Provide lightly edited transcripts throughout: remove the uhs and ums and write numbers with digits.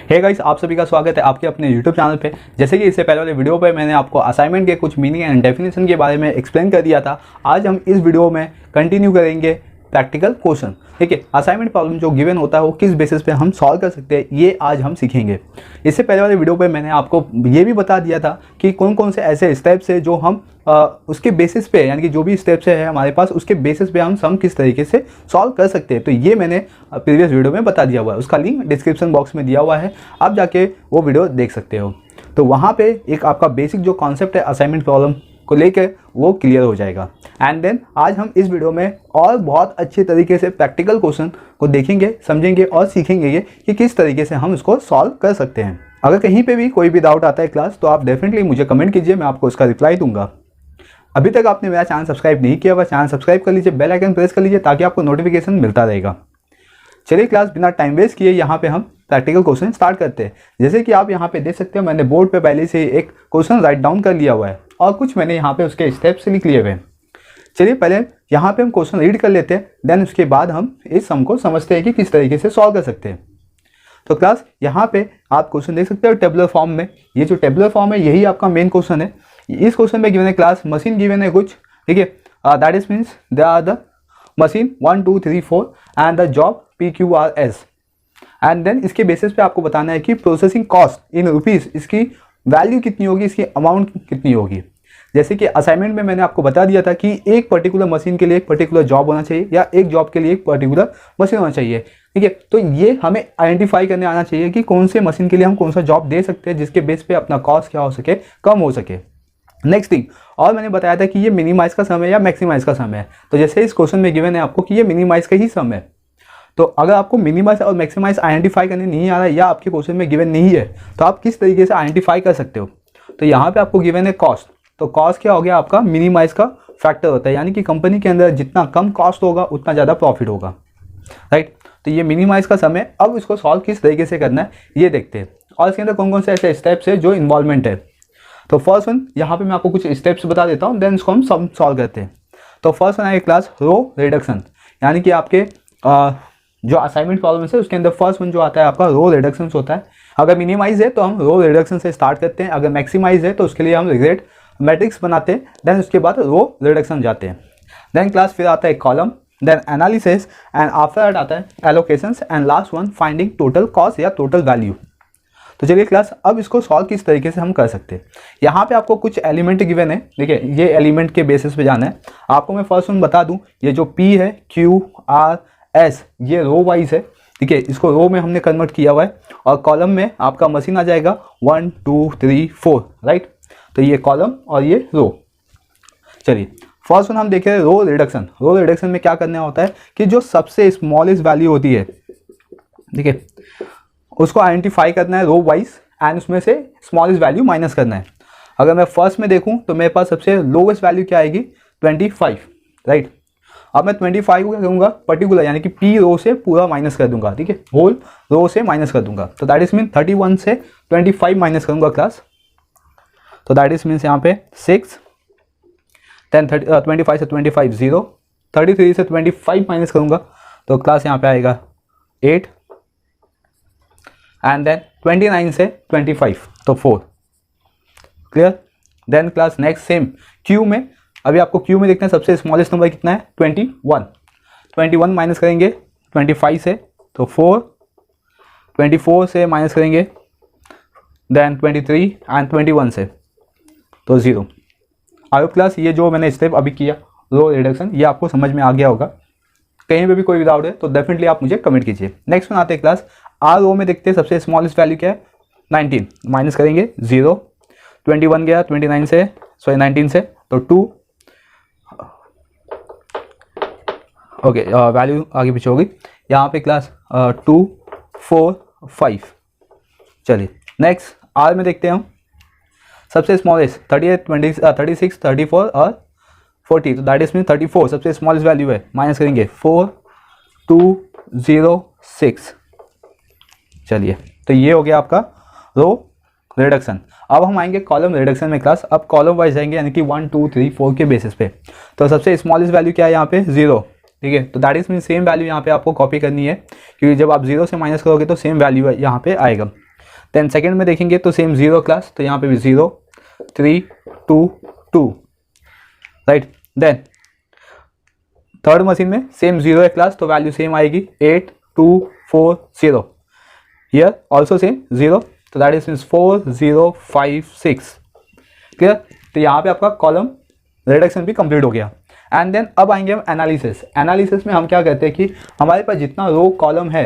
Hey guys, आप सभी का स्वागत है आपके अपने YouTube चैनल पे। जैसे कि इससे पहले वाले वीडियो पे मैंने आपको असाइनमेंट के कुछ मीनिंग एंड डेफिनेशन के बारे में एक्सप्लेन कर दिया था। आज हम इस वीडियो में कंटिन्यू करेंगे प्रैक्टिकल क्वेश्चन। ठीक है, असाइनमेंट प्रॉब्लम जो गिवन होता है वो किस बेसिस पे हम सॉल्व कर सकते हैं, ये आज हम सीखेंगे। इससे पहले वाले वीडियो पे मैंने आपको ये भी बता दिया था कि कौन कौन से ऐसे स्टेप्स है जो हम उसके बेसिस पे, यानी कि जो भी स्टेप्स है हमारे पास, उसके बेसिस पे हम सम किस तरीके से सॉल्व कर सकते हैं। तो ये मैंने प्रीवियस वीडियो में बता दिया हुआ है, उसका लिंक डिस्क्रिप्शन बॉक्स में दिया हुआ है, आप जाके वो वीडियो देख सकते हो। तो वहाँ पे एक आपका बेसिक जो कॉन्सेप्ट है असाइनमेंट प्रॉब्लम को लेकर वो क्लियर हो जाएगा। एंड देन आज हम इस वीडियो में और बहुत अच्छे तरीके से प्रैक्टिकल क्वेश्चन को देखेंगे, समझेंगे और सीखेंगे कि किस तरीके से हम इसको सॉल्व कर सकते हैं। अगर कहीं पे भी कोई भी डाउट आता है क्लास, तो आप डेफिनेटली मुझे कमेंट कीजिए, मैं आपको उसका रिप्लाई दूंगा। अभी तक आपने मेरा चैनल सब्सक्राइब नहीं किया हुआ, चैनल सब्सक्राइब कर लीजिए, बेल आइकन प्रेस कर लीजिए ताकि आपको नोटिफिकेशन मिलता रहेगा। चलिए क्लास, बिना टाइम वेस्ट किए यहाँ पे हम प्रैक्टिकल क्वेश्चन स्टार्ट करते हैं। जैसे कि आप यहाँ पे देख सकते हो, मैंने बोर्ड पे पहले से एक क्वेश्चन राइट डाउन कर लिया हुआ है और कुछ मैंने यहाँ पे उसके स्टेप्स लिख लिए हुए हैं। चलिए पहले यहाँ पे हम क्वेश्चन रीड कर लेते हैं, देन उसके बाद हम इस सम को समझते हैं कि किस तरीके से सॉल्व कर सकते हैं। तो क्लास यहाँ पे आप क्वेश्चन देख सकते हो टेबुलर फॉर्म में। ये जो टेबुलर फॉर्म है यही आपका मेन क्वेश्चन है। इस क्वेश्चन में गिवन है क्लास मशीन गिवन है कुछ, ठीक है, that is means they are the machine 1 2 3 4 and the job PQRS। And then इसके बेसिस पे आपको बताना है कि प्रोसेसिंग कॉस्ट इन रुपीज़, इसकी वैल्यू कितनी होगी, इसकी अमाउंट कितनी होगी। जैसे कि असाइनमेंट में मैंने आपको बता दिया था कि एक पर्टिकुलर मशीन के लिए एक पर्टिकुलर जॉब होना चाहिए या एक जॉब के लिए एक पर्टिकुलर मशीन होना चाहिए। ठीक है, तो ये हमें आइडेंटिफाई करने आना चाहिए कि कौन से मशीन के लिए हम कौन सा जॉब दे सकते हैं जिसके बेस पे अपना कॉस्ट क्या हो सके, कम हो सके। नेक्स्ट थिंग, और मैंने बताया था कि ये मिनिमाइज का सम है या मैक्सिमाइज का सम है। तो जैसे इस क्वेश्चन में गिवन है आपको कि ये मिनिमाइज का ही सम है। तो अगर आपको मिनिमाइज और मैक्सिमाइज आइडेंटिफाई करने नहीं आ रहा है या आपके क्वेश्चन में गिवन नहीं है, तो आप किस तरीके से आइडेंटिफाई कर सकते हो। तो यहाँ पे आपको गिवन है कॉस्ट। तो कॉस्ट क्या हो गया, आपका मिनिमाइज का फैक्टर होता है, यानी कि कंपनी के अंदर जितना कम कॉस्ट होगा उतना ज़्यादा प्रॉफिट होगा, राइट। तो ये मिनिमाइज का सम है। अब इसको सॉल्व किस तरीके से करना है ये देखते हैं, और इसके अंदर कौन कौन से ऐसे स्टेप्स है जो इन्वॉल्वमेंट है। तो फर्स्ट वन, यहाँ पे मैं आपको कुछ स्टेप्स बता देता हूँ, देन इसको हम सम सॉल्व करते हैं। तो फर्स्ट वन है क्लास रो रिडक्शन, यानी कि आपके जो असाइनमेंट प्रॉब्लम है उसके अंदर फर्स्ट वन जो आता है आपका रो रिडक्शन होता है। अगर मिनिमाइज है तो हम रो रिडक्शन से स्टार्ट करते हैं, अगर मैक्सिमाइज है तो उसके लिए हम रिग्रेट मैट्रिक्स बनाते हैं, देन उसके बाद रो रिडक्शन जाते हैं। देन क्लास फिर आता है column, then analysis and after that आता है allocations and last one finding total cost या टोटल वैल्यू। तो चलिए क्लास, अब इसको सॉल्व किस तरीके से हम कर सकते हैं। यहाँ पे आपको कुछ एलिमेंट गिवन है, देखिए ये एलिमेंट के बेसिस पे जाना है। आपको मैं फर्स्ट वन बता दूँ, ये जो P है QRS ये रो वाइज है, ठीक है, इसको रो में हमने कन्वर्ट किया हुआ है। और कॉलम में आपका मशीन आ जाएगा 1 2 3 4, राइट। तो ये कॉलम और ये रो। चलिए फर्स्ट वन हम देख रहे हैं रो रिडक्शन। रो रिडक्शन में क्या करना होता है कि जो सबसे स्मॉलेस्ट वैल्यू होती है, ठीक है, उसको आइडेंटिफाई करना है रो वाइज एंड उसमें से स्मॉलेस्ट वैल्यू माइनस करना है। अगर मैं फर्स्ट में देखूं तो मेरे पास सबसे लोवेस्ट वैल्यू क्या आएगी, 25, राइट। अब मैं 25 को क्या करूँगा, पर्टिकुलर यानी कि P रो से पूरा माइनस कर दूंगा, ठीक है, होल रो से माइनस कर दूंगा। तो दैट इज मीन 31 से 25 माइनस करूँगा क्लास। तो दैट इज मीन्स यहाँ पे 6, देन 25 से 25 0, 33 से 25 माइनस करूँगा तो क्लास यहाँ पे आएगा 8, एंड देन 29 से 25 तो 4, clear. Then class next same Q में, अभी आपको क्यू में देखते हैं सबसे स्मॉलेस्ट नंबर कितना है, 21 माइनस करेंगे 25 से तो 4, 24 से माइनस करेंगे देन 23 एंड 21 से तो 0। आयो क्लास, ये जो मैंने स्टेप अभी किया रो रिडक्शन, ये आपको समझ में आ गया होगा। कहीं पे भी कोई डाउट है तो डेफिनेटली आप मुझे कमेंट कीजिए। नेक्स्ट वन आते हैं क्लास आर रो में, देखते हैं सबसे स्मॉलेस्ट वैल्यू क्या है, 19 माइनस करेंगे 0, 21 गया 29 से, सॉरी 19 से तो 2, ओके, वैल्यू आगे पीछे होगी यहाँ पे क्लास 2 4 5। चलिए नेक्स्ट आर में देखते हैं हम सबसे स्मॉलेस्ट 38 36 34 और 40, तो दैट इज मीन 34 सबसे स्मॉलेस्ट वैल्यू है, माइनस करेंगे 4 2 0 6। चलिए तो ये हो गया आपका रो रिडक्शन। अब हम आएंगे कॉलम रिडक्शन में क्लास। अब कॉलम वाइज जाएंगे यानी कि 1 2 3 4 के बेसिस पे। तो सबसे स्मॉलेस्ट वैल्यू क्या है यहाँ पे, 0, ठीक है। तो that is mean same value यहाँ पे आपको कॉपी करनी है, क्योंकि जब आप 0 से माइनस करोगे तो सेम वैल्यू यहाँ पे आएगा। देन सेकेंड में देखेंगे तो सेम 0 क्लास, तो यहाँ पे भी 0 3 2 2, राइट। देन थर्ड मशीन में सेम 0 है क्लास, तो वैल्यू सेम आएगी 8 2 4 0। हियर ऑल्सो सेम 0, तो दैट इज मीन्स 4 0 5 6, क्लियर। तो यहाँ पे आपका कॉलम रिडक्शन भी कंप्लीट हो गया। एंड देन अब आएंगे हम एनालिसिस। एनालिसिस में हम क्या कहते हैं कि हमारे पास जितना रो कॉलम है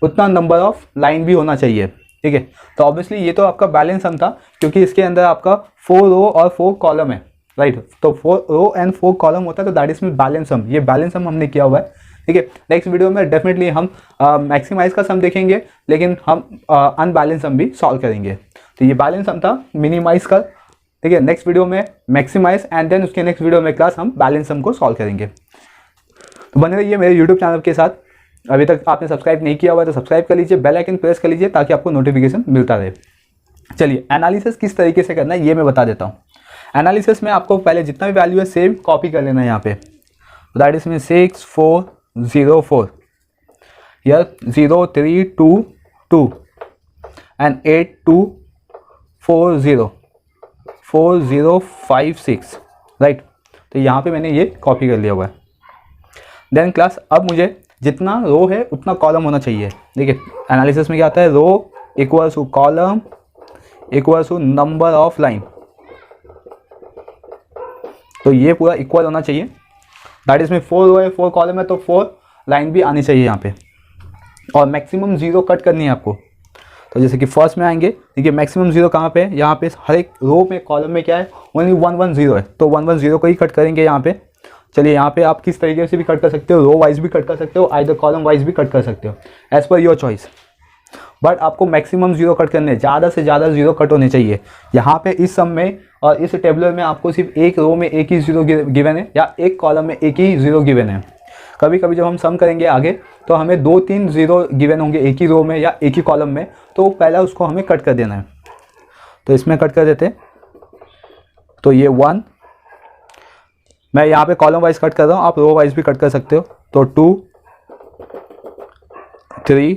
उतना नंबर ऑफ लाइन भी होना चाहिए, ठीक है। तो ऑब्वियसली ये तो आपका बैलेंस सम था, क्योंकि इसके अंदर आपका 4 रो और 4 कॉलम है, राइट। तो 4 रो एंड 4 कॉलम होता है, तो दैट इज मीन बैलेंस सम। ये बैलेंस सम हमने किया हुआ है, ठीक है। नेक्स्ट वीडियो में डेफिनेटली हम मैक्सिमाइज का सम देखेंगे, लेकिन हम अनबैलेंस सम भी सॉल्व करेंगे। तो ये बैलेंस सम था, मिनिमाइज का, ठीक है। नेक्स्ट वीडियो में मैक्सिमाइज एंड देन उसके नेक्स्ट वीडियो में क्लास हम बैलेंस सम को सॉल्व करेंगे। तो बने रहिए मेरे यूट्यूब चैनल के साथ। अभी तक आपने सब्सक्राइब नहीं किया हुआ है तो सब्सक्राइब कर लीजिए, बेल आइकन प्रेस कर लीजिए ताकि आपको नोटिफिकेशन मिलता रहे। चलिए एनालिसिस किस तरीके से करना है ये मैं बता देता हूँ। एनालिसिस में आपको पहले जितना भी वैल्यू है सेम कॉपी कर लेना है यहाँ पे। दैट इज मीन 6 4 0 4, या 0 3 2 2 एंड 8 2 4 0 4 0 5 6, राइट। तो यहाँ पे मैंने ये कॉपी कर लिया हुआ है। देन क्लास अब मुझे जितना रो है उतना कॉलम होना चाहिए, देखिए। एनालिसिस में क्या आता है, row equals to column equals to number of line, तो ये पूरा इक्वल होना चाहिए। दैट इज में 4 रो है 4 कॉलम है, तो 4 लाइन भी आनी चाहिए यहाँ पे, और मैक्सिमम 0 कट करनी है आपको। तो जैसे कि फर्स्ट में आएंगे, देखिए मैक्सिमम 0 कहाँ पे है, यहाँ पे हर एक रो में कॉलम में क्या है, ओनली 1 1 0 है, तो 1 1 0 को ही कट करेंगे यहाँ पे। चलिए यहाँ पे आप किस तरीके से भी कट कर सकते हो, रो वाइज भी कट कर सकते हो, आइदर कॉलम वाइज भी कट कर सकते हो, as per your choice. But आपको मैक्सिमम 0 कट करने, ज़्यादा से ज़्यादा 0 कट होने चाहिए। यहाँ पे इस सम में और इस टेबलर में आपको सिर्फ एक रो में एक ही 0 गिवन है, या एक कॉलम में एक ही 0 गिवन है। कभी कभी जब हम सम करेंगे आगे तो हमें 2-3 0 गिवन होंगे एक ही रो में या एक ही कॉलम में, तो पहला उसको हमें कट कर देना है। तो इसमें कट कर देते, तो ये 1, मैं यहाँ पे कॉलम वाइज कट कर रहा हूँ, आप रो वाइज भी कट कर सकते हो। तो 2 3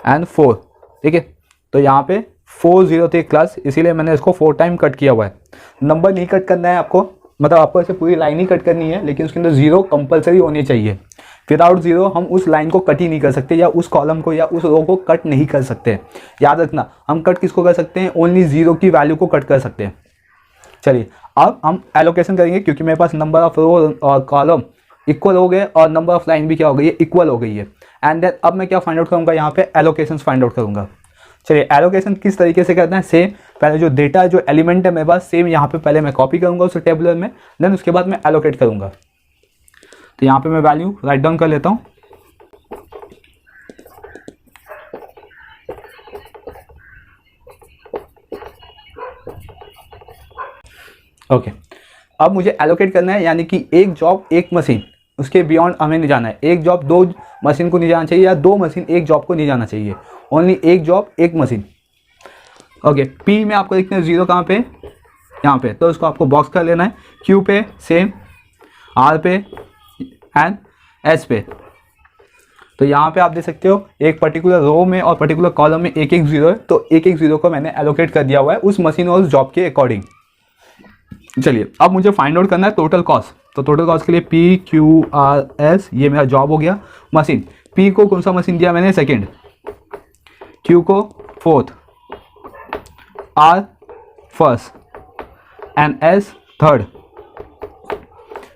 एंड 4, ठीक है। तो यहाँ पे 4 0 थे क्लास, इसीलिए मैंने इसको 4 टाइम कट किया हुआ है। नंबर नहीं कट करना है आपको, मतलब आपको ऐसे पूरी लाइन ही कट करनी है, लेकिन उसके अंदर 0 कंपलसरी होनी चाहिए। विदाउट 0 हम उस लाइन को कट ही नहीं कर सकते, या उस कॉलम को या उस रो को कट नहीं कर सकते। याद रखना, हम कट किसको कर सकते हैं, ओनली 0 की वैल्यू को कट कर सकते हैं। चलिए अब हम एलोकेशन करेंगे, क्योंकि मेरे पास नंबर ऑफ रो और कॉलम इक्वल हो गए और नंबर ऑफ लाइन भी क्या हो गई है, इक्वल हो गई है। एंड देन अब मैं क्या फाइंड आउट करूँगा, यहाँ पे एलोकेशन फाइंड आउट करूँगा। चलिए एलोकेशन किस तरीके से करना है, सेम पहले जो डेटा जो एलिमेंट है मेरे पास, सेम यहाँ पे पहले मैं कॉपी करूँगा उस टेबलर में, देन उसके बाद मैं एलोकेट करूँगा। तो यहाँ पे मैं वैल्यू राइट डाउन कर लेता हूँ। ओके, अब मुझे एलोकेट करना है, यानी कि एक जॉब एक मशीन, उसके बियॉन्ड हमें नहीं जाना है। एक जॉब 2 मशीन को नहीं जाना चाहिए, या 2 मशीन एक जॉब को नहीं जाना चाहिए, ओनली एक जॉब एक मशीन। ओके, पी में आपको देखते हैं 0 कहाँ पे, यहाँ पे, तो उसको आपको बॉक्स कर लेना है। क्यू पे सेम, आर पे एंड एस पे। तो यहाँ पे आप देख सकते हो एक पर्टिकुलर रो में और पर्टिकुलर कॉलम में एक एक 0 है, तो एक एक 0 को मैंने एलोकेट कर दिया हुआ है उस मशीन और उस जॉब के अकॉर्डिंग। चलिए अब मुझे फाइंड आउट करना है टोटल कॉस्ट। तो टोटल कॉस्ट के लिए पी क्यू आर एस, ये मेरा जॉब हो गया। मशीन, पी को कौन सा मशीन दिया मैंने, सेकेंड, क्यू को fourth, R first and S third,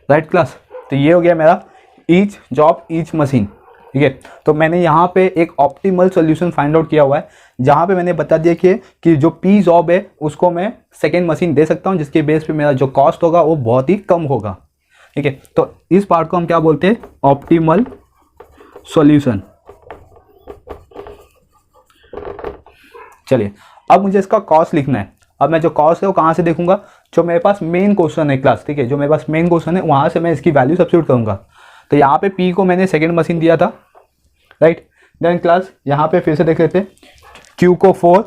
right class. तो ये हो गया मेरा ईच जॉब ईच मशीन, ठीक है। तो मैंने यहाँ पे एक ऑप्टिमल सॉल्यूशन फाइंड आउट किया हुआ है, जहाँ पे मैंने बता दिया कि जो पी जॉब है उसको मैं सेकेंड मशीन दे सकता हूँ, जिसके बेस पे मेरा जो कॉस्ट होगा वो बहुत ही कम होगा, ठीक है। तो इस पार्ट को हम क्या बोलते हैं, ऑप्टिमल सॉल्यूशन। चलिए अब मुझे इसका कॉस्ट लिखना है। अब मैं जो कॉस्ट है वो कहाँ से देखूंगा, जो मेरे पास मेन क्वेश्चन है क्लास, ठीक है, जो मेरे पास मेन क्वेश्चन है वहाँ से मैं इसकी वैल्यू सब्स्टिट्यूट करूँगा। तो यहाँ पे पी को मैंने सेकेंड मशीन दिया था, राइट। देन क्लास यहाँ पे फिर से देख लेते हैं, क्यू को 4,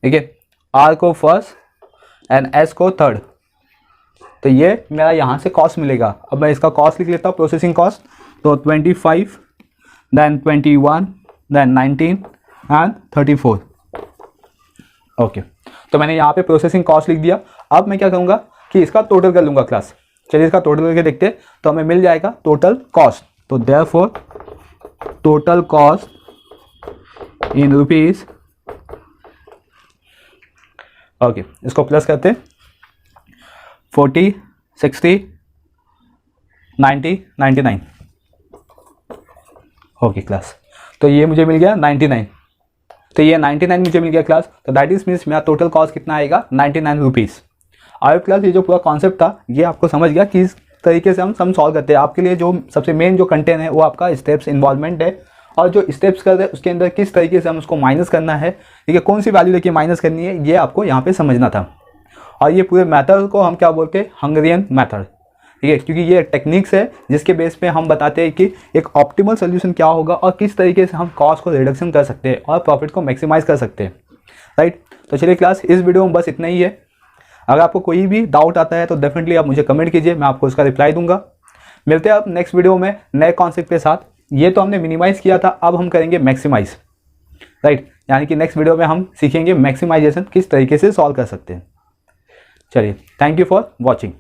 ठीक है, आर को फर्स्ट एंड एस को थर्ड। तो ये मेरा यहाँ से कॉस्ट मिलेगा। अब मैं इसका कॉस्ट लिख लेता हूँ, प्रोसेसिंग कॉस्ट। तो 25 then 21, then 19 and 34। ओके, तो मैंने यहाँ पे प्रोसेसिंग कॉस्ट लिख दिया। अब मैं क्या करूँगा कि इसका टोटल कर लूँगा क्लास। चलिए इसका टोटल करके देखते हैं, तो हमें मिल जाएगा टोटल कॉस्ट। तो therefore total cost in rupees, okay, इसको प्लस करते हैं 40, 60, 90, 99। ओके क्लास, तो ये मुझे मिल गया 99। तो ये 99 मुझे मिल गया क्लास। तो दैट इज मीन्स मेरा टोटल कॉस्ट कितना आएगा, 99 रुपीज़। और क्लास ये जो पूरा कॉन्सेप्ट था ये आपको समझ गया कि इस तरीके से हम सम सॉल्व करते हैं। आपके लिए जो सबसे मेन जो कंटेंट है वो आपका स्टेप्स इन्वॉल्वमेंट है, और जो स्टेप्स कर रहे हैं उसके अंदर किस तरीके से हम उसको माइनस करना है, ठीक है, कौन सी वैल्यू लेके माइनस करनी है, ये आपको यहाँ पे समझना था। और ये पूरे मेथड को हम क्या बोलते हैं, हंगरियन मेथड, ठीक है, क्योंकि ये टेक्निक्स है जिसके बेस पे हम बताते हैं कि एक ऑप्टिमल सोल्यूशन क्या होगा और किस तरीके से हम कॉस्ट को रिडक्शन कर सकते हैं और प्रॉफिट को मैक्सिमाइज कर सकते हैं, राइट। तो चलिए क्लास, इस वीडियो में बस इतना ही है। अगर आपको कोई भी डाउट आता है तो डेफिनेटली आप मुझे कमेंट कीजिए, मैं आपको उसका रिप्लाई दूंगा। मिलते हैं अब नेक्स्ट वीडियो में नए कॉन्सेप्ट के साथ। ये तो हमने मिनिमाइज़ किया था, अब हम करेंगे मैक्सिमाइज, राइट, यानी कि नेक्स्ट वीडियो में हम सीखेंगे मैक्सिमाइजेशन किस तरीके से सॉल्व कर सकते हैं। चलिए, थैंक यू फॉर वॉचिंग।